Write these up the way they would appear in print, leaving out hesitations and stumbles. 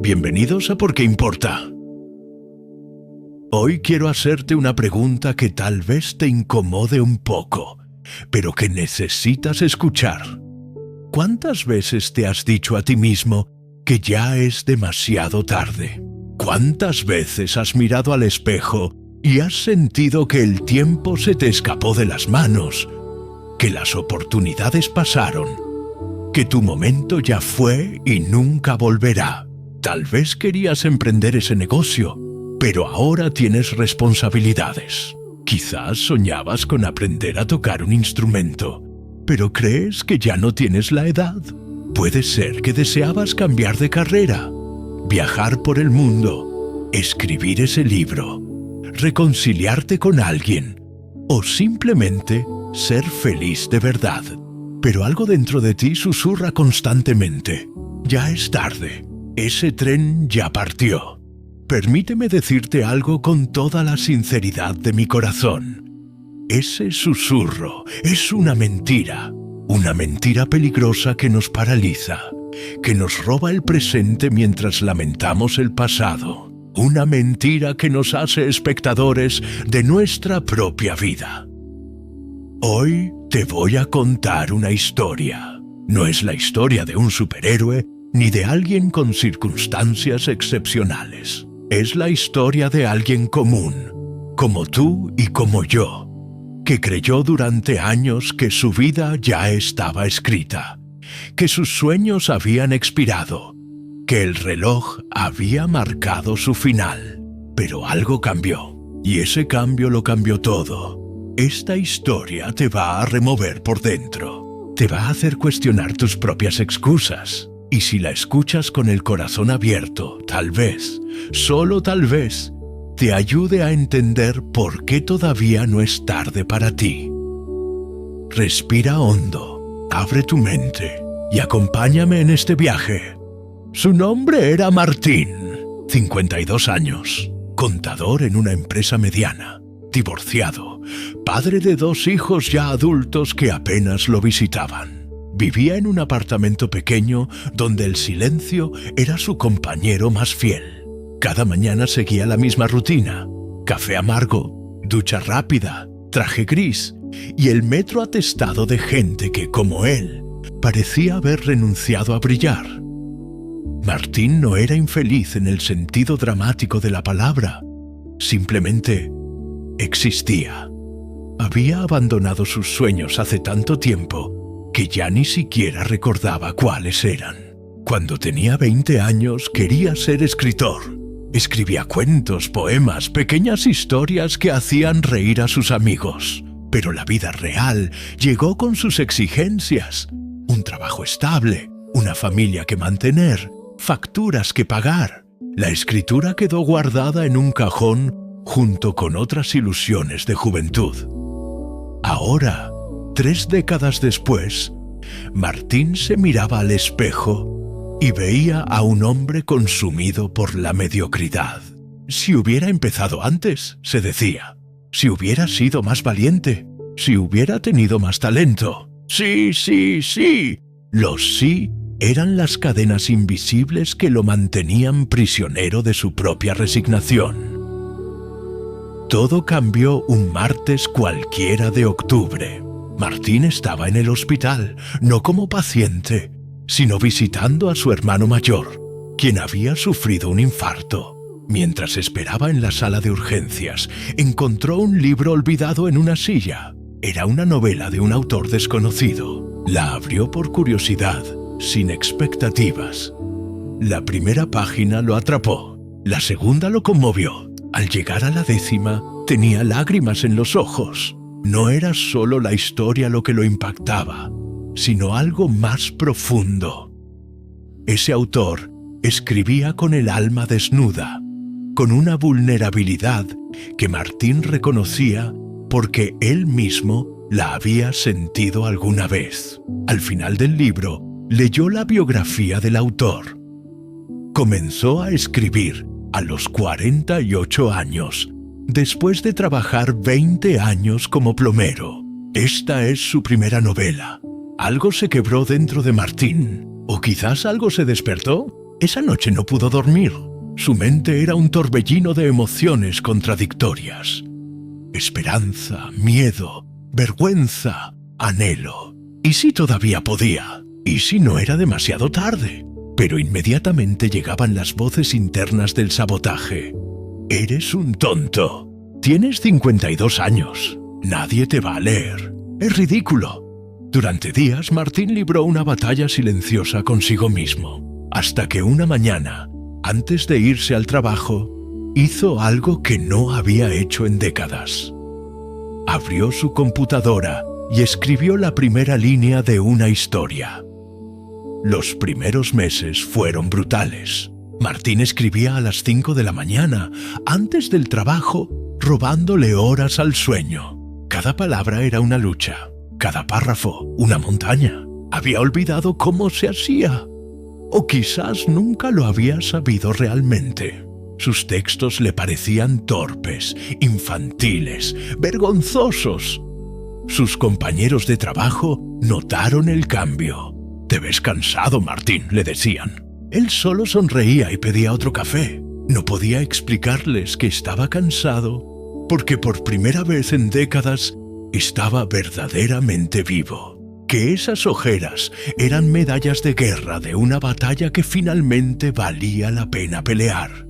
Bienvenidos a Por qué Importa. Hoy quiero hacerte una pregunta que tal vez te incomode un poco, pero que necesitas escuchar. ¿Cuántas veces te has dicho a ti mismo que ya es demasiado tarde? ¿Cuántas veces has mirado al espejo y has sentido que el tiempo se te escapó de las manos, que las oportunidades pasaron, que tu momento ya fue y nunca volverá? Tal vez querías emprender ese negocio, pero ahora tienes responsabilidades. Quizás soñabas con aprender a tocar un instrumento, pero crees que ya no tienes la edad. Puede ser que deseabas cambiar de carrera, viajar por el mundo, escribir ese libro, reconciliarte con alguien o simplemente ser feliz de verdad. Pero algo dentro de ti susurra constantemente: ya es tarde. Ese tren ya partió. Permíteme decirte algo con toda la sinceridad de mi corazón. Ese susurro es una mentira peligrosa que nos paraliza, que nos roba el presente mientras lamentamos el pasado. Una mentira que nos hace espectadores de nuestra propia vida. Hoy te voy a contar una historia. No es la historia de un superhéroe ni de alguien con circunstancias excepcionales. Es la historia de alguien común, como tú y como yo, que creyó durante años que su vida ya estaba escrita, que sus sueños habían expirado, que el reloj había marcado su final. Pero algo cambió, y ese cambio lo cambió todo. Esta historia te va a remover por dentro, te va a hacer cuestionar tus propias excusas. Y si la escuchas con el corazón abierto, tal vez, solo tal vez, te ayude a entender por qué todavía no es tarde para ti. Respira hondo, abre tu mente y acompáñame en este viaje. Su nombre era Martín, 52 años, contador en una empresa mediana, divorciado, padre de 2 hijos ya adultos que apenas lo visitaban. Vivía en un apartamento pequeño donde el silencio era su compañero más fiel. Cada mañana seguía la misma rutina: café amargo, ducha rápida, traje gris y el metro atestado de gente que, como él, parecía haber renunciado a brillar. Martín no era infeliz en el sentido dramático de la palabra, simplemente existía. Había abandonado sus sueños hace tanto tiempo que ya ni siquiera recordaba cuáles eran. Cuando tenía 20 años quería ser escritor. Escribía cuentos, poemas, pequeñas historias que hacían reír a sus amigos. Pero la vida real llegó con sus exigencias: un trabajo estable, una familia que mantener, facturas que pagar. La escritura quedó guardada en un cajón junto con otras ilusiones de juventud. Ahora, 3 décadas después, Martín se miraba al espejo y veía a un hombre consumido por la mediocridad. Si hubiera empezado antes, se decía. Si hubiera sido más valiente. Si hubiera tenido más talento. Sí, sí, sí. Los sí eran las cadenas invisibles que lo mantenían prisionero de su propia resignación. Todo cambió un martes cualquiera de octubre. Martín estaba en el hospital, no como paciente, sino visitando a su hermano mayor, quien había sufrido un infarto. Mientras esperaba en la sala de urgencias, encontró un libro olvidado en una silla. Era una novela de un autor desconocido. La abrió por curiosidad, sin expectativas. La primera página lo atrapó, la segunda lo conmovió. Al llegar a la 10ª, tenía lágrimas en los ojos. No era solo la historia lo que lo impactaba, sino algo más profundo. Ese autor escribía con el alma desnuda, con una vulnerabilidad que Martín reconocía porque él mismo la había sentido alguna vez. Al final del libro, leyó la biografía del autor. Comenzó a escribir a los 48 años, después de trabajar 20 años como plomero. Esta es su primera novela. Algo se quebró dentro de Martín. O quizás algo se despertó. Esa noche no pudo dormir. Su mente era un torbellino de emociones contradictorias. Esperanza, miedo, vergüenza, anhelo. ¿Y si todavía podía? ¿Y si no era demasiado tarde? Pero inmediatamente llegaban las voces internas del sabotaje. Eres un tonto. Tienes 52 años. Nadie te va a leer. Es ridículo. Durante días, Martín libró una batalla silenciosa consigo mismo, hasta que una mañana, antes de irse al trabajo, hizo algo que no había hecho en décadas. Abrió su computadora y escribió la primera línea de una historia. Los primeros meses fueron brutales. Martín escribía a las 5 de la mañana, antes del trabajo, robándole horas al sueño. Cada palabra era una lucha, cada párrafo una montaña. Había olvidado cómo se hacía. O quizás nunca lo había sabido realmente. Sus textos le parecían torpes, infantiles, vergonzosos. Sus compañeros de trabajo notaron el cambio. «Te ves cansado, Martín», le decían. Él solo sonreía y pedía otro café. No podía explicarles que estaba cansado, porque por primera vez en décadas estaba verdaderamente vivo. Que esas ojeras eran medallas de guerra de una batalla que finalmente valía la pena pelear.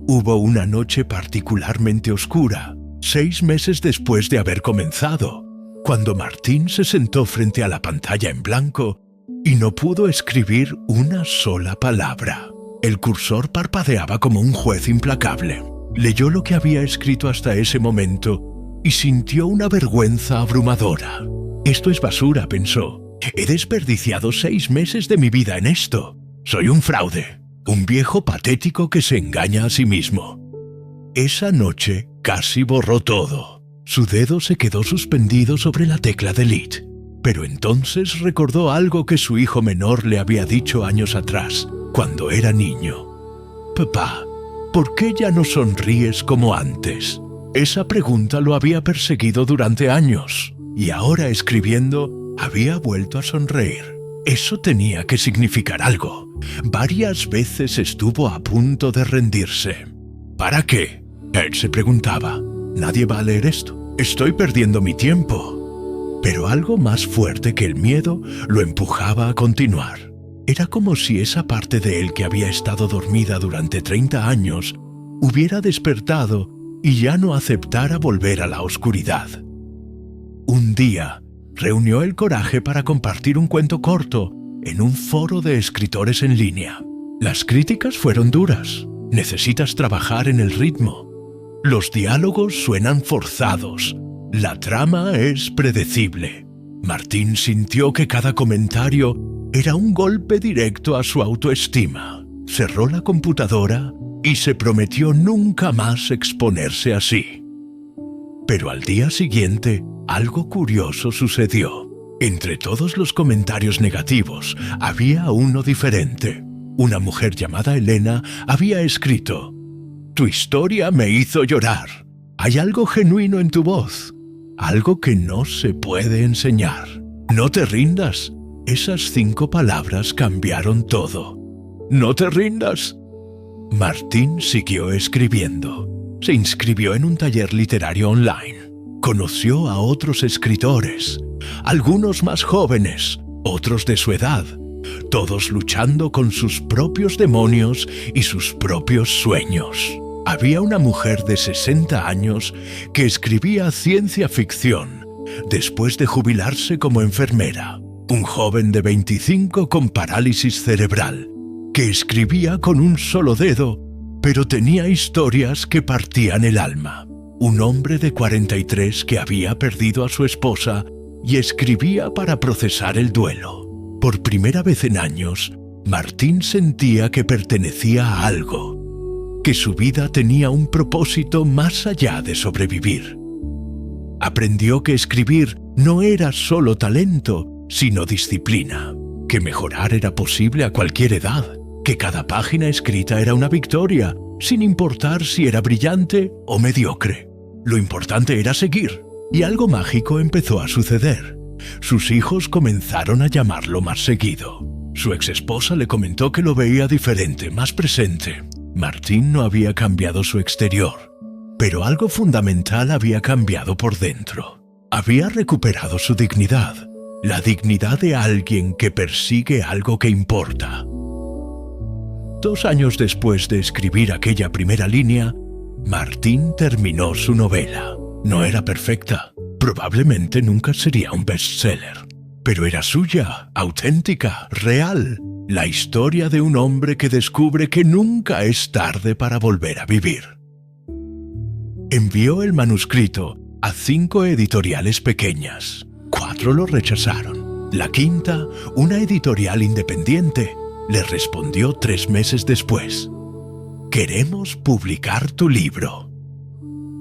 Hubo una noche particularmente oscura, 6 meses después de haber comenzado, cuando Martín se sentó frente a la pantalla en blanco y no pudo escribir una sola palabra. El cursor parpadeaba como un juez implacable. Leyó lo que había escrito hasta ese momento y sintió una vergüenza abrumadora. «Esto es basura», pensó. «He desperdiciado 6 meses de mi vida en esto. Soy un fraude, un viejo patético que se engaña a sí mismo». Esa noche casi borró todo. Su dedo se quedó suspendido sobre la tecla Delete. Pero entonces recordó algo que su hijo menor le había dicho años atrás, cuando era niño. «Papá, ¿por qué ya no sonríes como antes?». Esa pregunta lo había perseguido durante años, y ahora escribiendo había vuelto a sonreír. Eso tenía que significar algo. Varias veces estuvo a punto de rendirse. ¿Para qué?, él se preguntaba. «Nadie va a leer esto. Estoy perdiendo mi tiempo». Pero algo más fuerte que el miedo lo empujaba a continuar. Era como si esa parte de él que había estado dormida durante 30 años hubiera despertado y ya no aceptara volver a la oscuridad. Un día, reunió el coraje para compartir un cuento corto en un foro de escritores en línea. Las críticas fueron duras. Necesitas trabajar en el ritmo. Los diálogos suenan forzados. La trama es predecible. Martín sintió que cada comentario era un golpe directo a su autoestima. Cerró la computadora y se prometió nunca más exponerse así. Pero al día siguiente, algo curioso sucedió. Entre todos los comentarios negativos, había uno diferente. Una mujer llamada Elena había escrito: «Tu historia me hizo llorar. Hay algo genuino en tu voz, algo que no se puede enseñar. No te rindas». Esas 5 palabras cambiaron todo. «No te rindas». Martín siguió escribiendo. Se inscribió en un taller literario online. Conoció a otros escritores, algunos más jóvenes, otros de su edad, todos luchando con sus propios demonios y sus propios sueños. Había una mujer de 60 años que escribía ciencia ficción después de jubilarse como enfermera. Un joven de 25 con parálisis cerebral que escribía con un solo dedo, pero tenía historias que partían el alma. Un hombre de 43 que había perdido a su esposa y escribía para procesar el duelo. Por primera vez en años, Martín sentía que pertenecía a algo, que su vida tenía un propósito más allá de sobrevivir. Aprendió que escribir no era solo talento, sino disciplina, que mejorar era posible a cualquier edad, que cada página escrita era una victoria, sin importar si era brillante o mediocre. Lo importante era seguir, y algo mágico empezó a suceder. Sus hijos comenzaron a llamarlo más seguido. Su exesposa le comentó que lo veía diferente, más presente. Martín no había cambiado su exterior, pero algo fundamental había cambiado por dentro. Había recuperado su dignidad, la dignidad de alguien que persigue algo que importa. 2 años después de escribir aquella primera línea, Martín terminó su novela. No era perfecta, probablemente nunca sería un bestseller, pero era suya, auténtica, real, la historia de un hombre que descubre que nunca es tarde para volver a vivir. Envió el manuscrito a 5 editoriales pequeñas. 4 lo rechazaron. La quinta, una editorial independiente, le respondió 3 meses después: «Queremos publicar tu libro».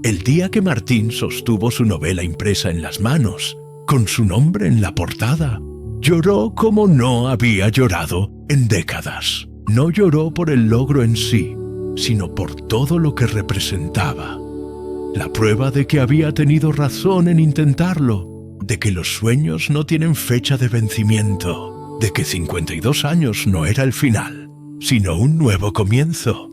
El día que Martín sostuvo su novela impresa en las manos, con su nombre en la portada, lloró como no había llorado en décadas. No lloró por el logro en sí, sino por todo lo que representaba. La prueba de que había tenido razón en intentarlo, de que los sueños no tienen fecha de vencimiento, de que 52 años no era el final, sino un nuevo comienzo.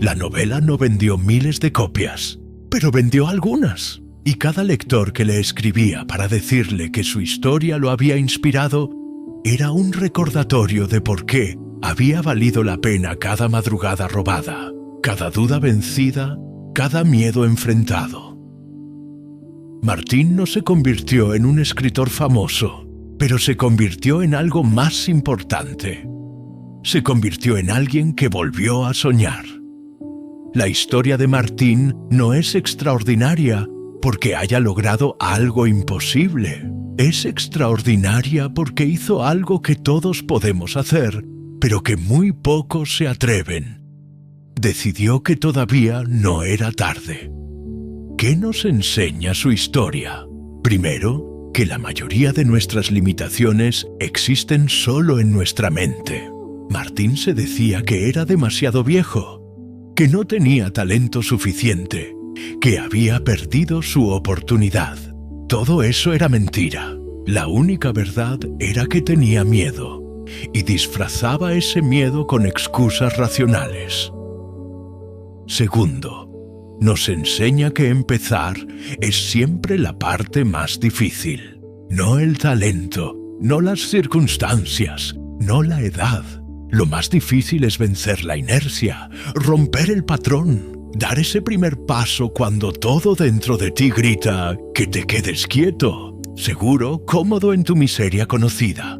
La novela no vendió miles de copias, pero vendió algunas, y cada lector que le escribía para decirle que su historia lo había inspirado era un recordatorio de por qué había valido la pena cada madrugada robada, cada duda vencida, cada miedo enfrentado. Martín no se convirtió en un escritor famoso, pero se convirtió en algo más importante. Se convirtió en alguien que volvió a soñar. La historia de Martín no es extraordinaria porque haya logrado algo imposible. Es extraordinaria porque hizo algo que todos podemos hacer, pero que muy pocos se atreven. Decidió que todavía no era tarde. ¿Qué nos enseña su historia? Primero, que la mayoría de nuestras limitaciones existen solo en nuestra mente. Martín se decía que era demasiado viejo, que no tenía talento suficiente, que había perdido su oportunidad. Todo eso era mentira. La única verdad era que tenía miedo, y disfrazaba ese miedo con excusas racionales. Segundo, nos enseña que empezar es siempre la parte más difícil. No el talento, no las circunstancias, no la edad. Lo más difícil es vencer la inercia, romper el patrón, dar ese primer paso cuando todo dentro de ti grita que te quedes quieto, seguro, cómodo en tu miseria conocida.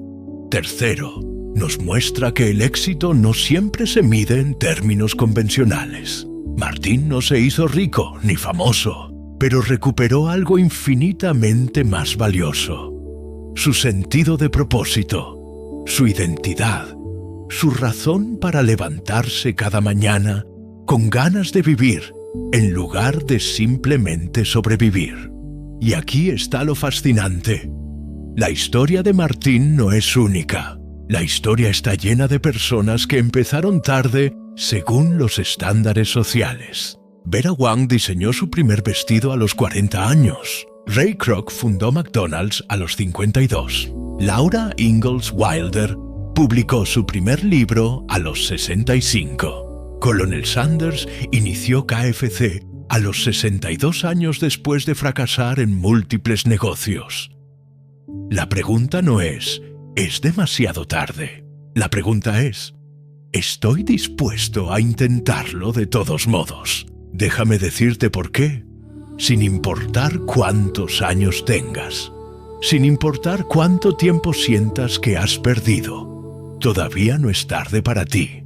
Tercero, nos muestra que el éxito no siempre se mide en términos convencionales. Martín no se hizo rico ni famoso, pero recuperó algo infinitamente más valioso: su sentido de propósito, su identidad, su razón para levantarse cada mañana con ganas de vivir en lugar de simplemente sobrevivir. Y aquí está lo fascinante. La historia de Martín no es única. La historia está llena de personas que empezaron tarde según los estándares sociales. Vera Wang diseñó su primer vestido a los 40 años. Ray Kroc fundó McDonald's a los 52. Laura Ingalls Wilder publicó su primer libro a los 65. Colonel Sanders inició KFC a los 62 años después de fracasar en múltiples negocios. La pregunta no ¿es demasiado tarde? La pregunta es: ¿estoy dispuesto a intentarlo de todos modos? Déjame decirte por qué. Sin importar cuántos años tengas, sin importar cuánto tiempo sientas que has perdido, todavía no es tarde para ti.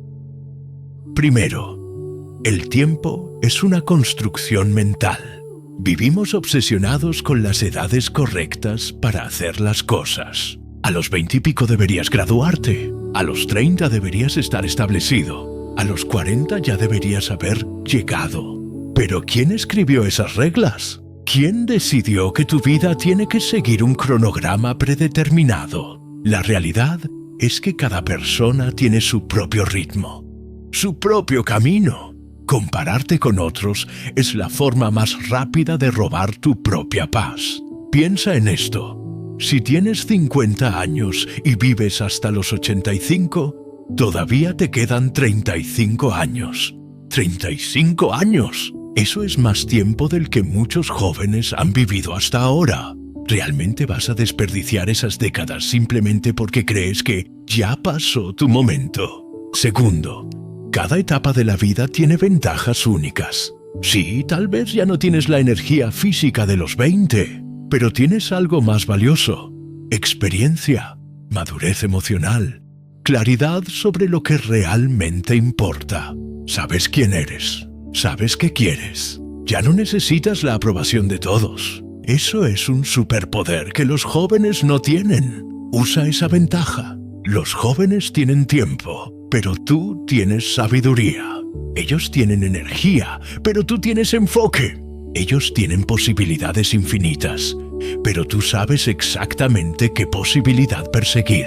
Primero, el tiempo es una construcción mental. Vivimos obsesionados con las edades correctas para hacer las cosas. A los 20 y pico deberías graduarte, a los 30 deberías estar establecido, a los 40 ya deberías haber llegado. ¿Pero quién escribió esas reglas? ¿Quién decidió que tu vida tiene que seguir un cronograma predeterminado? La realidad es que cada persona tiene su propio ritmo, su propio camino. Compararte con otros es la forma más rápida de robar tu propia paz. Piensa en esto. Si tienes 50 años y vives hasta los 85, todavía te quedan 35 años. ¡35 años! Eso es más tiempo del que muchos jóvenes han vivido hasta ahora. ¿Realmente vas a desperdiciar esas décadas simplemente porque crees que ya pasó tu momento? Segundo, cada etapa de la vida tiene ventajas únicas. Sí, tal vez ya no tienes la energía física de los 20, pero tienes algo más valioso: experiencia, madurez emocional, claridad sobre lo que realmente importa. Sabes quién eres, sabes qué quieres. Ya no necesitas la aprobación de todos. Eso es un superpoder que los jóvenes no tienen. Usa esa ventaja. Los jóvenes tienen tiempo, pero tú tienes sabiduría. Ellos tienen energía, pero tú tienes enfoque. Ellos tienen posibilidades infinitas, pero tú sabes exactamente qué posibilidad perseguir.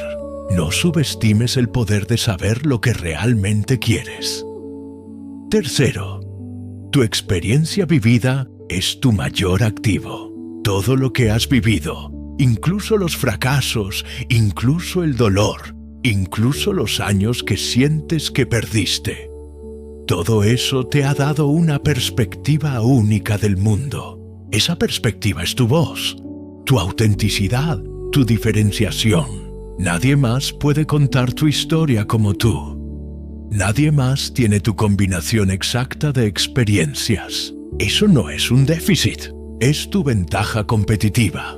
No subestimes el poder de saber lo que realmente quieres. Tercero, tu experiencia vivida es tu mayor activo. Todo lo que has vivido, incluso los fracasos, incluso el dolor, incluso los años que sientes que perdiste. Todo eso te ha dado una perspectiva única del mundo. Esa perspectiva es tu voz, tu autenticidad, tu diferenciación. Nadie más puede contar tu historia como tú. Nadie más tiene tu combinación exacta de experiencias. Eso no es un déficit, es tu ventaja competitiva.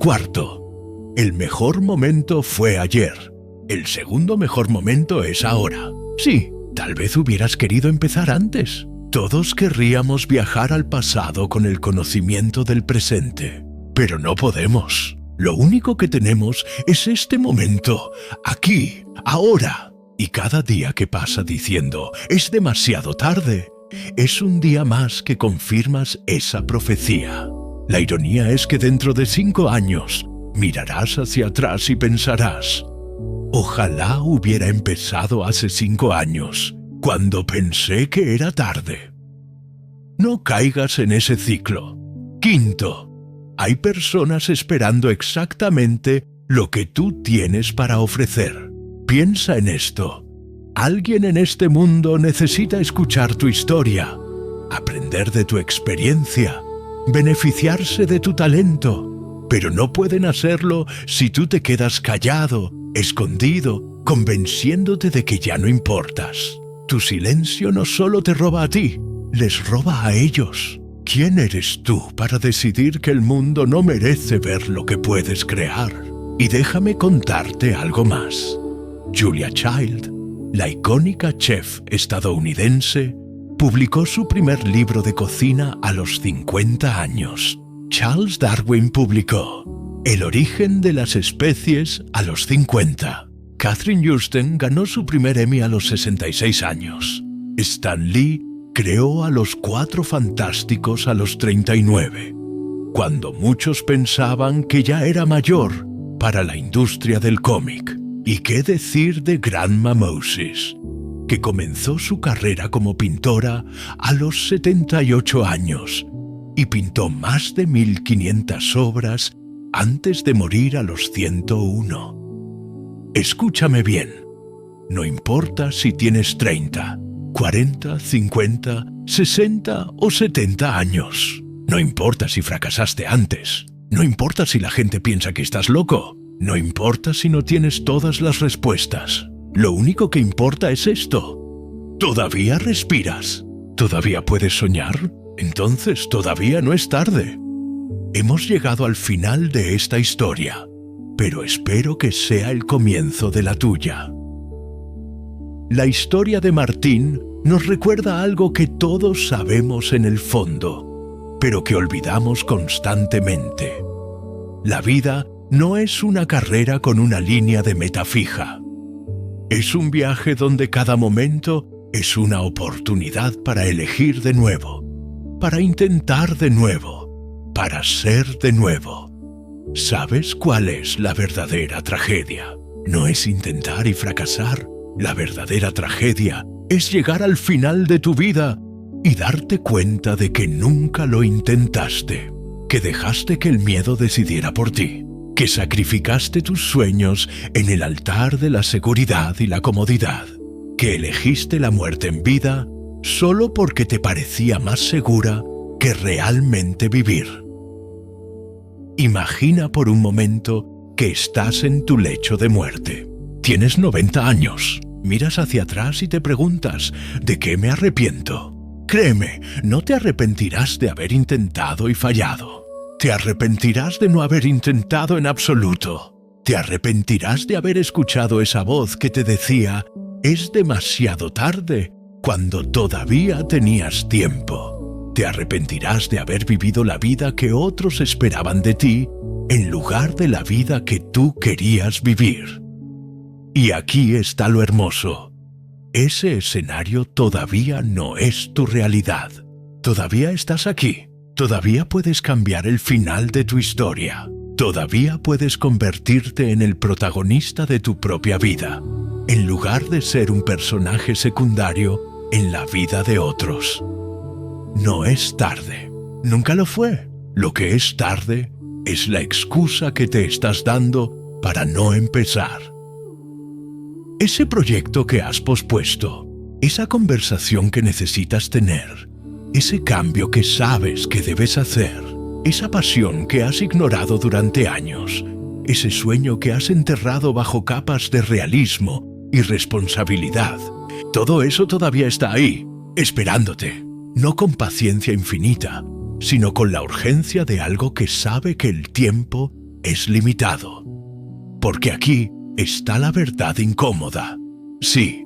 Cuarto, el mejor momento fue ayer. El segundo mejor momento es ahora. Sí, tal vez hubieras querido empezar antes. Todos querríamos viajar al pasado con el conocimiento del presente, pero no podemos. Lo único que tenemos es este momento, aquí, ahora. Y cada día que pasa diciendo, es demasiado tarde, es un día más que confirmas esa profecía. La ironía es que dentro de 5 años mirarás hacia atrás y pensarás: ojalá hubiera empezado hace 5 años, cuando pensé que era tarde. No caigas en ese ciclo. Quinto, hay personas esperando exactamente lo que tú tienes para ofrecer. Piensa en esto. Alguien en este mundo necesita escuchar tu historia, aprender de tu experiencia, beneficiarse de tu talento, pero no pueden hacerlo si tú te quedas callado, escondido, convenciéndote de que ya no importas. Tu silencio no solo te roba a ti, les roba a ellos. ¿Quién eres tú para decidir que el mundo no merece ver lo que puedes crear? Y déjame contarte algo más. Julia Child, la icónica chef estadounidense, publicó su primer libro de cocina a los 50 años. Charles Darwin publicó El origen de las especies a los 50. Catherine Houston ganó su primer Emmy a los 66 años. Stan Lee creó a los Cuatro Fantásticos a los 39, cuando muchos pensaban que ya era mayor para la industria del cómic. ¿Y qué decir de Grandma Moses, que comenzó su carrera como pintora a los 78 años y pintó más de 1500 obras antes de morir a los 101? Escúchame bien, no importa si tienes 30, 40, 50, 60 o 70 años. No importa si fracasaste antes. No importa si la gente piensa que estás loco. No importa si no tienes todas las respuestas. Lo único que importa es esto. ¿Todavía respiras? ¿Todavía puedes soñar? Entonces todavía no es tarde. Hemos llegado al final de esta historia, pero espero que sea el comienzo de la tuya. La historia de Martín nos recuerda algo que todos sabemos en el fondo, pero que olvidamos constantemente. La vida no es una carrera con una línea de meta fija. Es un viaje donde cada momento es una oportunidad para elegir de nuevo, para intentar de nuevo, para ser de nuevo. ¿Sabes cuál es la verdadera tragedia? No es intentar y fracasar. La verdadera tragedia es llegar al final de tu vida y darte cuenta de que nunca lo intentaste, que dejaste que el miedo decidiera por ti, que sacrificaste tus sueños en el altar de la seguridad y la comodidad, que elegiste la muerte en vida solo porque te parecía más segura que realmente vivir. Imagina por un momento que estás en tu lecho de muerte. Tienes 90 años. Miras hacia atrás y te preguntas, ¿de qué me arrepiento? Créeme, no te arrepentirás de haber intentado y fallado. Te arrepentirás de no haber intentado en absoluto. Te arrepentirás de haber escuchado esa voz que te decía, es demasiado tarde, cuando todavía tenías tiempo. Te arrepentirás de haber vivido la vida que otros esperaban de ti, en lugar de la vida que tú querías vivir. Y aquí está lo hermoso. Ese escenario todavía no es tu realidad. Todavía estás aquí. Todavía puedes cambiar el final de tu historia. Todavía puedes convertirte en el protagonista de tu propia vida, en lugar de ser un personaje secundario en la vida de otros. No es tarde. Nunca lo fue. Lo que es tarde es la excusa que te estás dando para no empezar. Ese proyecto que has pospuesto, esa conversación que necesitas tener, ese cambio que sabes que debes hacer, esa pasión que has ignorado durante años, ese sueño que has enterrado bajo capas de realismo y responsabilidad, todo eso todavía está ahí, esperándote, no con paciencia infinita, sino con la urgencia de algo que sabe que el tiempo es limitado. Porque aquí está la verdad incómoda. Sí,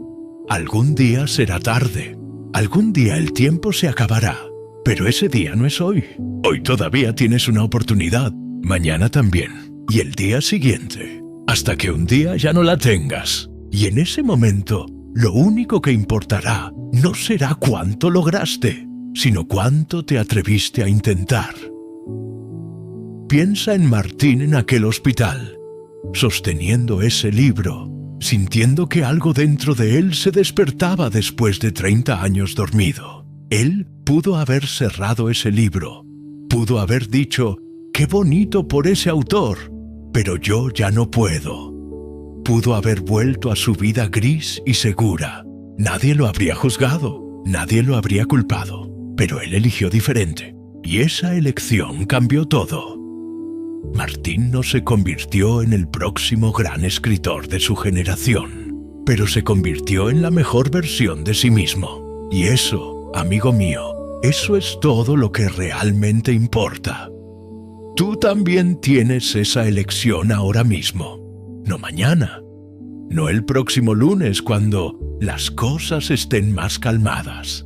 algún día será tarde, algún día el tiempo se acabará, pero ese día no es hoy. Hoy todavía tienes una oportunidad, mañana también, y el día siguiente, hasta que un día ya no la tengas. Y en ese momento, lo único que importará no será cuánto lograste, sino cuánto te atreviste a intentar. Piensa en Martín en aquel hospital, sosteniendo ese libro, sintiendo que algo dentro de él se despertaba después de 30 años dormido. Él pudo haber cerrado ese libro, pudo haber dicho, ¡qué bonito por ese autor! Pero yo ya no puedo. Pudo haber vuelto a su vida gris y segura. Nadie lo habría juzgado, nadie lo habría culpado. Pero él eligió diferente, y esa elección cambió todo. Martín no se convirtió en el próximo gran escritor de su generación, pero se convirtió en la mejor versión de sí mismo. Y eso, amigo mío, eso es todo lo que realmente importa. Tú también tienes esa elección ahora mismo, no mañana, no el próximo lunes cuando las cosas estén más calmadas.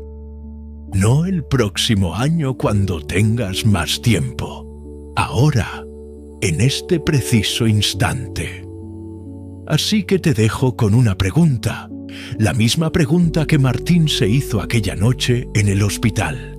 No el próximo año cuando tengas más tiempo. Ahora, en este preciso instante. Así que te dejo con una pregunta, la misma pregunta que Martín se hizo aquella noche en el hospital.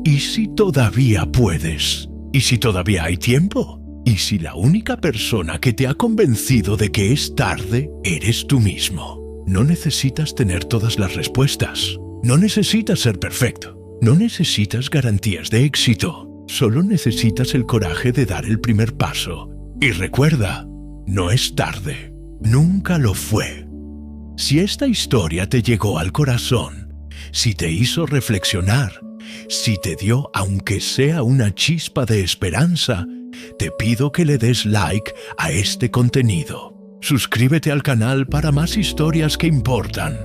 ¿Y si todavía puedes? ¿Y si todavía hay tiempo? ¿Y si la única persona que te ha convencido de que es tarde eres tú mismo? No necesitas tener todas las respuestas. No necesitas ser perfecto, no necesitas garantías de éxito, solo necesitas el coraje de dar el primer paso. Y recuerda, no es tarde, nunca lo fue. Si esta historia te llegó al corazón, si te hizo reflexionar, si te dio aunque sea una chispa de esperanza, te pido que le des like a este contenido. Suscríbete al canal para más historias que importan.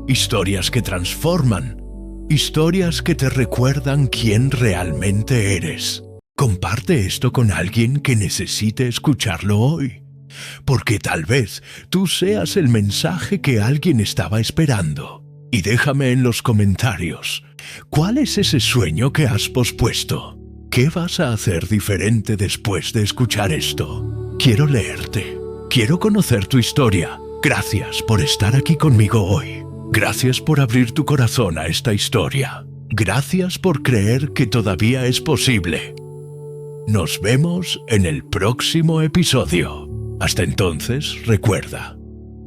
Historias que transforman, historias que te recuerdan quién realmente eres. Comparte esto con alguien que necesite escucharlo hoy, porque tal vez tú seas el mensaje que alguien estaba esperando. Y déjame en los comentarios, ¿cuál es ese sueño que has pospuesto? ¿Qué vas a hacer diferente después de escuchar esto? Quiero leerte, quiero conocer tu historia. Gracias por estar aquí conmigo hoy. Gracias por abrir tu corazón a esta historia. Gracias por creer que todavía es posible. Nos vemos en el próximo episodio. Hasta entonces, recuerda,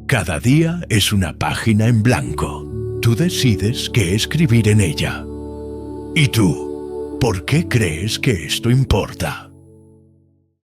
cada día es una página en blanco. Tú decides qué escribir en ella. ¿Y tú? ¿Por qué crees que esto importa?